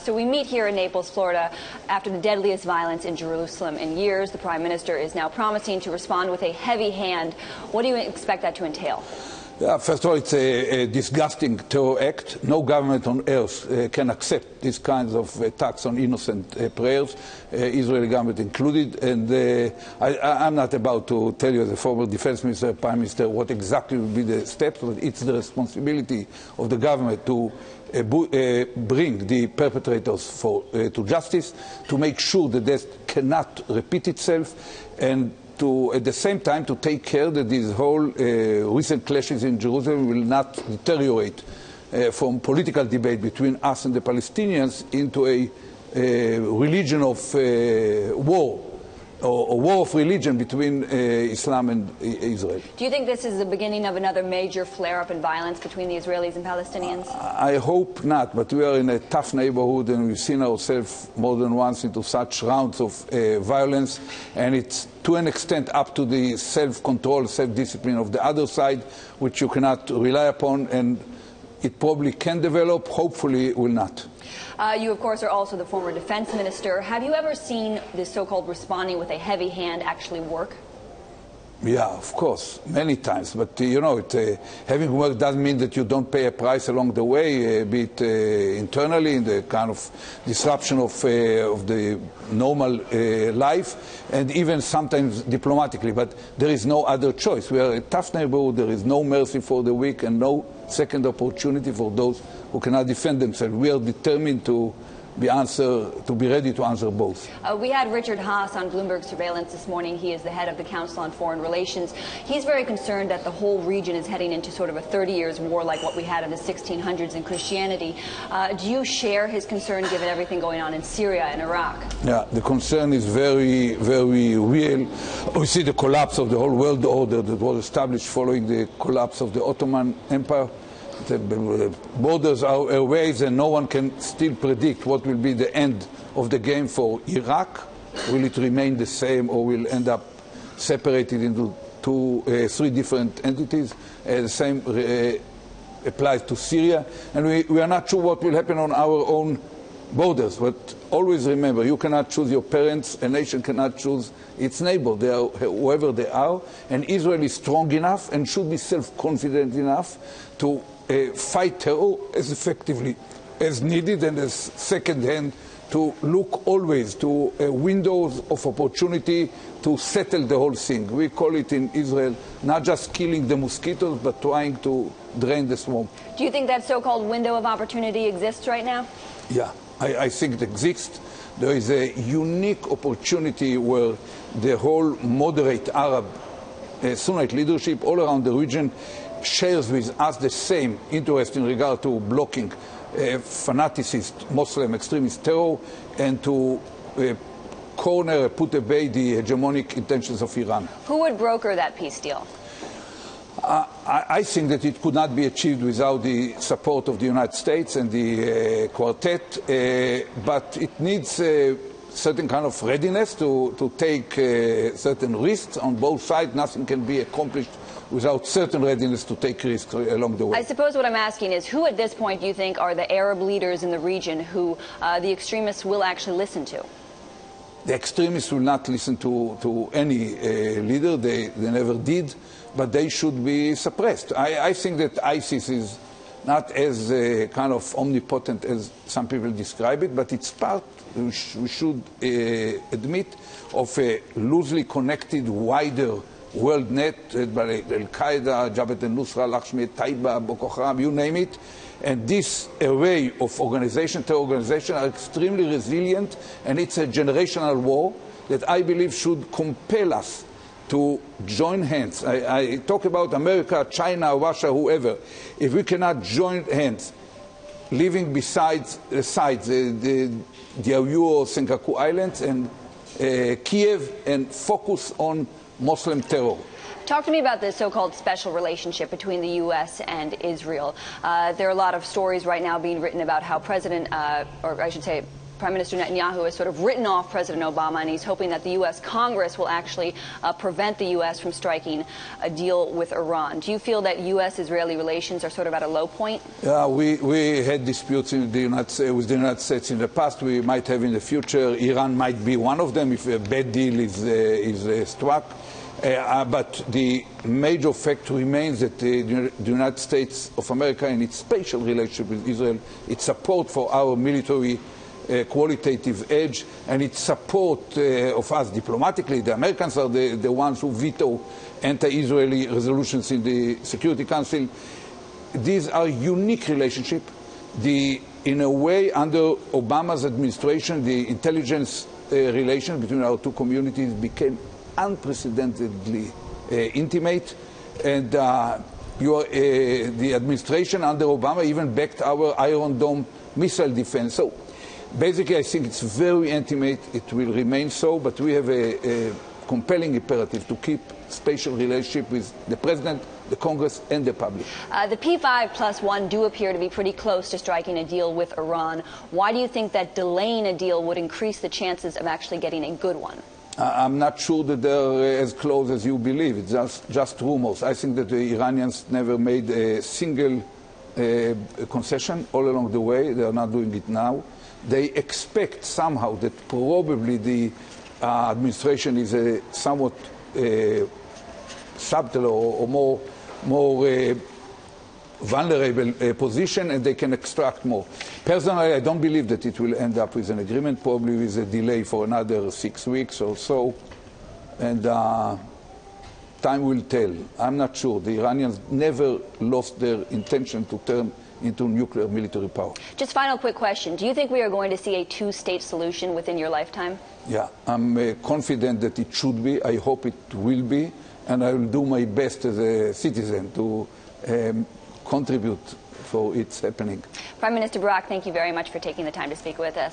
So we meet here in Naples, Florida, after the deadliest violence in Jerusalem in years. The Prime Minister is now promising to respond with a heavy hand. What do you expect that to entail? First of all, it's a disgusting terror act. No government on earth can accept these kinds of attacks on innocent prayers, Israeli government included. And I'm not about to tell you, as a former defense minister, prime minister, what exactly will be the steps, but it's the responsibility of the government to bring the perpetrators to justice, to make sure that this cannot repeat itself, and to, at the same time, to take care that these whole recent clashes in Jerusalem will not deteriorate from political debate between us and the Palestinians into a religion of war, or war of religion between Islam and Israel. Do you think this is the beginning of another major flare-up in violence between the Israelis and Palestinians? I hope not, but we are in a tough neighborhood, and we've seen ourselves more than once into such rounds of violence, and it's to an extent up to the self-control, self-discipline of the other side, which you cannot rely upon, and it probably can develop, hopefully will not. You, of course, are also the former defense minister. Have you ever seen this so-called responding with a heavy hand actually work? Yeah, of course, many times. But, you know, having work doesn't mean that you don't pay a price along the way, be it internally, in the kind of disruption of the normal life, and even sometimes diplomatically. But there is no other choice. We are a tough neighborhood. There is no mercy for the weak and no second opportunity for those who cannot defend themselves. We are determined to be ready to answer both. We had Richard Haas on Bloomberg Surveillance this morning. He is the head of the Council on Foreign Relations. He's very concerned that the whole region is heading into sort of a 30 years war like what we had in the 1600s in Christianity. Do you share his concern given everything going on in Syria and Iraq? Yeah, the concern is very, very real. We see the collapse of the whole world order that was established following the collapse of the Ottoman Empire. The borders are airways, and no one can still predict what will be the end of the game for Iraq. Will it remain the same, or will end up separated into three different entities? The same applies to Syria. And we are not sure what will happen on our own borders. But always remember, you cannot choose your parents. A nation cannot choose its neighbor. They are whoever they are. And Israel is strong enough and should be self-confident enough to fight terror as effectively as needed, and as second hand to look always to windows of opportunity to settle the whole thing. We call it in Israel not just killing the mosquitoes, but trying to drain the swarm. Do you think that so-called window of opportunity exists right now? Yeah, I think it exists. There is a unique opportunity where the whole moderate Arab Sunnite leadership all around the region shares with us the same interest in regard to blocking fanaticist Muslim extremist terror and to corner, put away the hegemonic intentions of Iran. Who would broker that peace deal? I think that it could not be achieved without the support of the United States and the Quartet, but it needs a certain kind of readiness to take certain risks on both sides. Nothing can be accomplished without certain readiness to take risks along the way. I suppose what I'm asking is, who at this point do you think are the Arab leaders in the region who the extremists will actually listen to? The extremists will not listen to any leader. They never did, but they should be suppressed. I think that ISIS is not as kind of omnipotent as some people describe it, but it's part, we should admit, of a loosely connected, wider world net by Al-Qaeda, Jabhat al-Nusra, Lakshmi, Taiba, Boko Haram, you name it. And this array of terror organizations are extremely resilient, and it's a generational war that I believe should compel us to join hands. I talk about America, China, Russia, whoever. If we cannot join hands, living beside the sides, the Diaoyu or Senkaku Islands and Kiev, and focus on Muslim terror. Talk to me about this so-called special relationship between the U.S. and Israel. There are a lot of stories right now being written about how President Prime Minister Netanyahu has sort of written off President Obama, and he's hoping that the U.S. Congress will actually prevent the U.S. from striking a deal with Iran. Do you feel that U.S.-Israeli relations are sort of at a low point? Yeah, we had disputes with the United States in the past. We might have in the future. Iran might be one of them if a bad deal is struck. But the major fact remains that the United States of America, in its special relationship with Israel, its support for our military qualitative edge, and its support of us diplomatically. The Americans are the ones who veto anti-Israeli resolutions in the Security Council. These are unique relationships. In a way, under Obama's administration, the intelligence relations between our two communities became unprecedentedly intimate, and the administration under Obama even backed our Iron Dome missile defense. So basically, I think it's very intimate. It will remain so, but we have a compelling imperative to keep special relationship with the President, the Congress, and the public. The P5+1 do appear to be pretty close to striking a deal with Iran. Why do you think that delaying a deal would increase the chances of actually getting a good one? I'm not sure that they're as close as you believe. It's just rumors. I think that the Iranians never made a single concession all along the way. They are not doing it now. They expect somehow that probably the administration is a somewhat subtle or more vulnerable position, and they can extract more. Personally, I don't believe that it will end up with an agreement, probably with a delay for another 6 weeks or so, and time will tell. I'm not sure. The Iranians never lost their intention to turn into nuclear military power. Just final quick question. Do you think we are going to see a two-state solution within your lifetime? Yeah, I'm confident that it should be. I hope it will be, and I will do my best as a citizen to contribute for its happening. Prime Minister Barak, thank you very much for taking the time to speak with us.